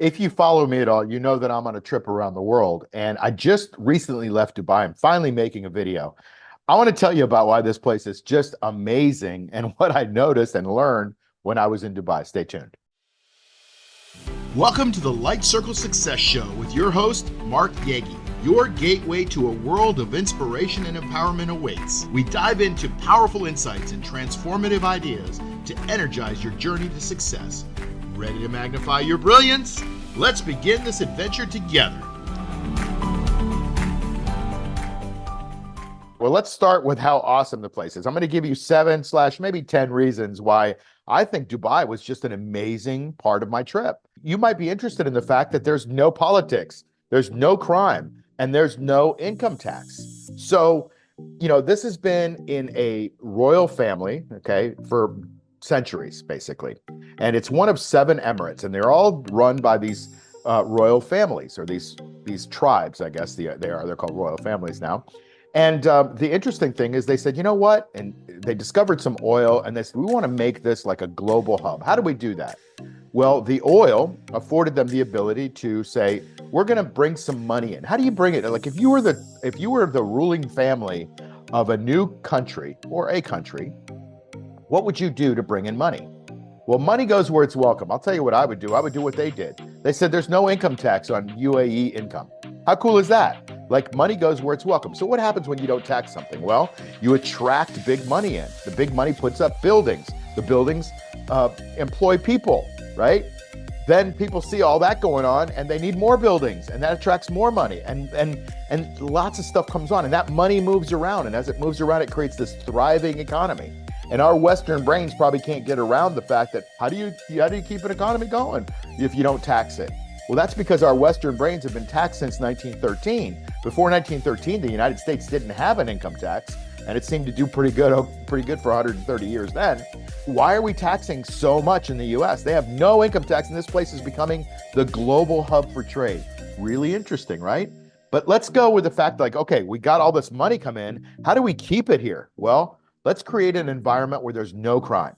If you follow me at all, you know that I'm on a trip around the world, and I just recently left Dubai. I'm finally making a video. I want to tell you about why this place is just amazing and what I noticed and learned when I was in Dubai. Stay tuned. Welcome to the Light Circle Success Show with your host, Mark Yegge. Your gateway to a world of inspiration and empowerment awaits. We dive into powerful insights and transformative ideas to energize your journey to success. Ready to magnify your brilliance? Let's begin this adventure together. Well, let's start with how awesome the place is. I'm going to give you 7 / maybe 10 reasons why I think Dubai was just an amazing part of my trip. You might be interested in the fact that there's no politics, there's no crime, and there's no income tax. So, this has been in a royal family, okay, for centuries, basically. And it's one of 7 emirates, and they're all run by these royal families, or these tribes, I guess they're called royal families now. And the interesting thing is they said, you know what? And they discovered some oil, and they said, we want to make this like a global hub. How do we do that? Well, the oil afforded them the ability to say, we're going to bring some money in. How do you bring it? Like if you were the ruling family of a new country or a country, what would you do to bring in money? Well, money goes where it's welcome. I'll tell you what I would do. I would do what they did. They said there's no income tax on UAE income. How cool is that? Like money goes where it's welcome. So what happens when you don't tax something? Well, you attract big money in. The big money puts up buildings. The buildings employ people, right? Then people see all that going on and they need more buildings, and that attracts more money, and lots of stuff comes on, and that money moves around. And as it moves around, it creates this thriving economy. And our Western brains probably can't get around the fact that how do you keep an economy going if you don't tax it? Well, that's because our Western brains have been taxed since 1913. Before 1913, the United States didn't have an income tax, and it seemed to do pretty good for 130 years then. Why are we taxing so much in the US? They have no income tax, and this place is becoming the global hub for trade. Really interesting, right? But let's go with the fact like, okay, we got all this money come in. How do we keep it here? Well, let's create an environment where there's no crime.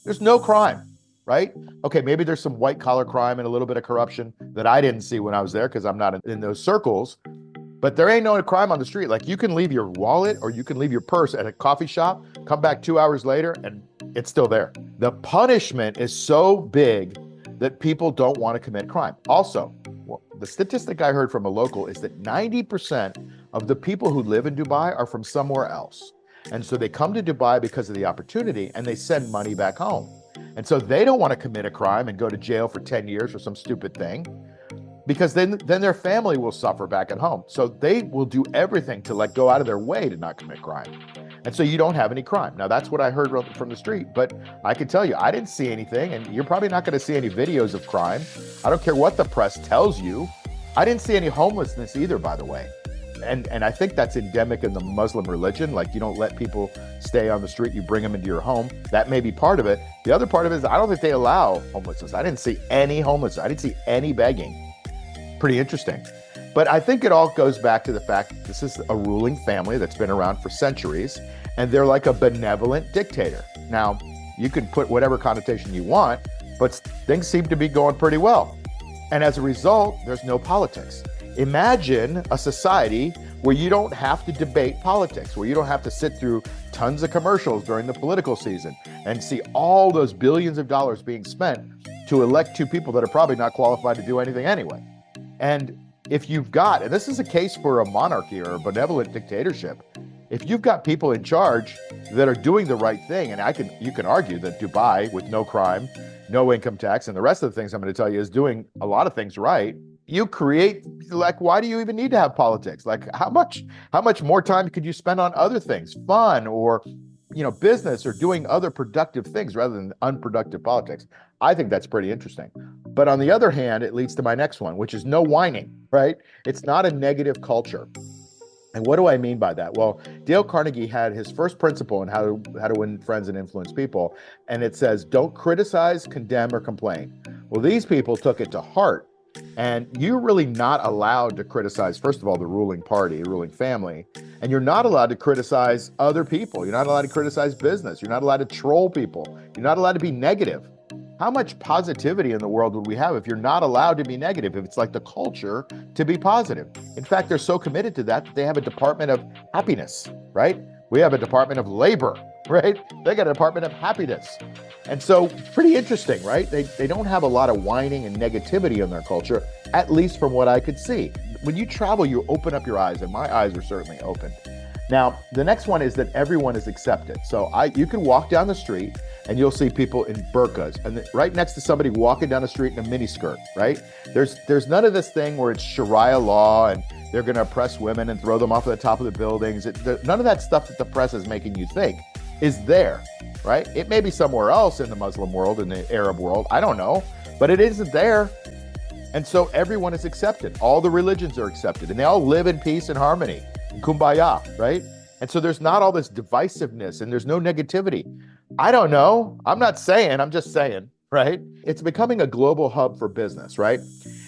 There's no crime, right? Okay, maybe there's some white collar crime and a little bit of corruption that I didn't see when I was there because I'm not in those circles. But there ain't no crime on the street. Like you can leave your wallet or you can leave your purse at a coffee shop, come back 2 hours later, and it's still there. The punishment is so big that people don't want to commit crime. Also, the statistic I heard from a local is that 90% of the people who live in Dubai are from somewhere else. And so they come to Dubai because of the opportunity, and they send money back home. And so they don't want to commit a crime and go to jail for 10 years for some stupid thing, because then their family will suffer back at home. So they will do everything to go out of their way to not commit crime. And so you don't have any crime. Now, that's what I heard from the street, but I can tell you, I didn't see anything, and you're probably not going to see any videos of crime. I don't care what the press tells you. I didn't see any homelessness either, by the way. And I think that's endemic in the Muslim religion. Like you don't let people stay on the street, you bring them into your home. That may be part of it. The other part of it is I don't think they allow homelessness. I didn't see any homelessness. I didn't see any begging. Pretty interesting. But I think it all goes back to the fact that this is a ruling family that's been around for centuries, and they're like a benevolent dictator. Now, you can put whatever connotation you want, but things seem to be going pretty well. And as a result, there's no politics. Imagine a society where you don't have to debate politics, where you don't have to sit through tons of commercials during the political season and see all those billions of dollars being spent to elect 2 people that are probably not qualified to do anything anyway. And if you've got, and this is a case for a monarchy or a benevolent dictatorship, if you've got people in charge that are doing the right thing, and you can argue that Dubai, with no crime, no income tax, and the rest of the things I'm going to tell you is doing a lot of things right, you create, why do you even need to have politics? Like how much more time could you spend on other things, fun or, business or doing other productive things rather than unproductive politics? I think that's pretty interesting. But on the other hand, it leads to my next one, which is no whining, right? It's not a negative culture. And what do I mean by that? Well, Dale Carnegie had his first principle in how to win friends and influence people. And it says, don't criticize, condemn, or complain. Well, these people took it to heart. And you're really not allowed to criticize, first of all, the ruling party, ruling family. And you're not allowed to criticize other people. You're not allowed to criticize business. You're not allowed to troll people. You're not allowed to be negative. how much positivity in the world would we have if you're not allowed to be negative, if it's like the culture to be positive? In fact, they're so committed to that they have a department of happiness, right? We have a department of labor, right? They got a department of happiness. And so pretty interesting, right? They don't have a lot of whining and negativity in their culture, at least from what I could see. When you travel, you open up your eyes, and my eyes are certainly open. Now, the next one is that everyone is accepted. So you can walk down the street and you'll see people in burqas, and right next to somebody walking down the street in a miniskirt, right? There's none of this thing where it's Sharia law and they're going to oppress women and throw them off of the top of the buildings. None of that stuff that the press is making you think is there, right? It may be somewhere else in the Muslim world, in the Arab world, I don't know, but it isn't there. And so everyone is accepted. All the religions are accepted, and they all live in peace and harmony, and kumbaya, right? And so there's not all this divisiveness and there's no negativity. I don't know. I'm not saying, I'm just saying, right? It's becoming a global hub for business, right?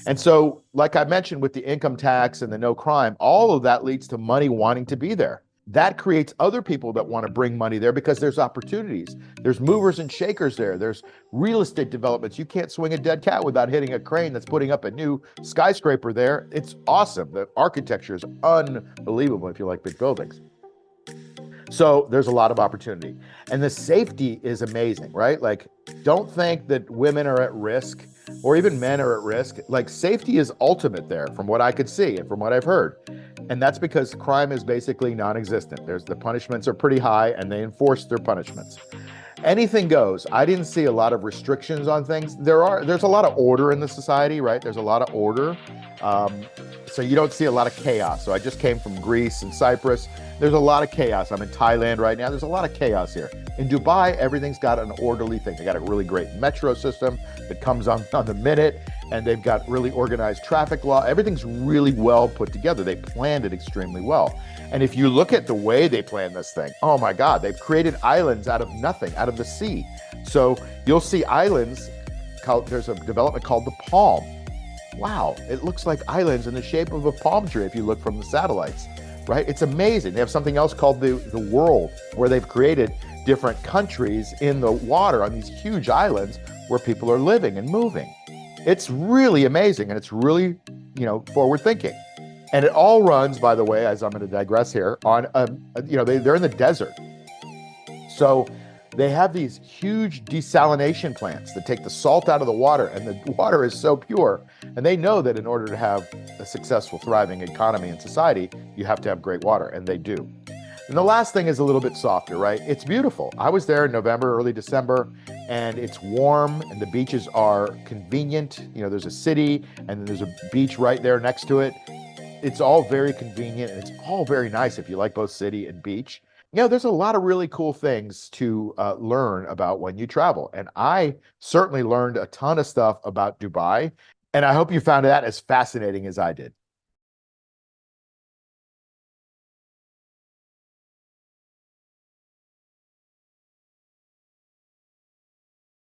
And so, like I mentioned with the income tax and the no crime, all of that leads to money wanting to be there. That creates other people that want to bring money there because there's opportunities. There's movers and shakers there. There's real estate developments. You can't swing a dead cat without hitting a crane that's putting up a new skyscraper there. It's awesome. The architecture is unbelievable if you like big buildings. So there's a lot of opportunity. And the safety is amazing, right? Like, don't think that women are at risk or even men are at risk. Like, safety is ultimate there from what I could see and from what I've heard. And that's because crime is basically non-existent. The punishments are pretty high and they enforce their punishments. Anything goes. I didn't see a lot of restrictions on things. There's a lot of order in the society, right? There's a lot of order. So you don't see a lot of chaos. So I just came from Greece and Cyprus. There's a lot of chaos. I'm in Thailand right now. There's a lot of chaos here. In Dubai, everything's got an orderly thing. They got a really great metro system that comes on the minute, and they've got really organized traffic law. Everything's really well put together. They planned it extremely well. And if you look at the way they plan this thing, oh my God, they've created islands out of nothing, out of the sea. So you'll see islands, there's a development called the Palm. Wow, it looks like islands in the shape of a palm tree if you look from the satellites, right? It's amazing. They have something else called the World, where they've created different countries in the water on these huge islands where people are living and moving. It's really amazing, and it's really, forward thinking. And it all runs, by the way, as I'm going to digress here, on, they're in the desert. So they have these huge desalination plants that take the salt out of the water, and the water is so pure. And they know that in order to have a successful, thriving economy and society, you have to have great water, and they do. And the last thing is a little bit softer, right? It's beautiful. I was there in November, early December, and it's warm, and the beaches are convenient. There's a city, and then there's a beach right there next to it. It's all very convenient, and it's all very nice if you like both city and beach. There's a lot of really cool things to learn about when you travel. And I certainly learned a ton of stuff about Dubai. And I hope you found that as fascinating as I did.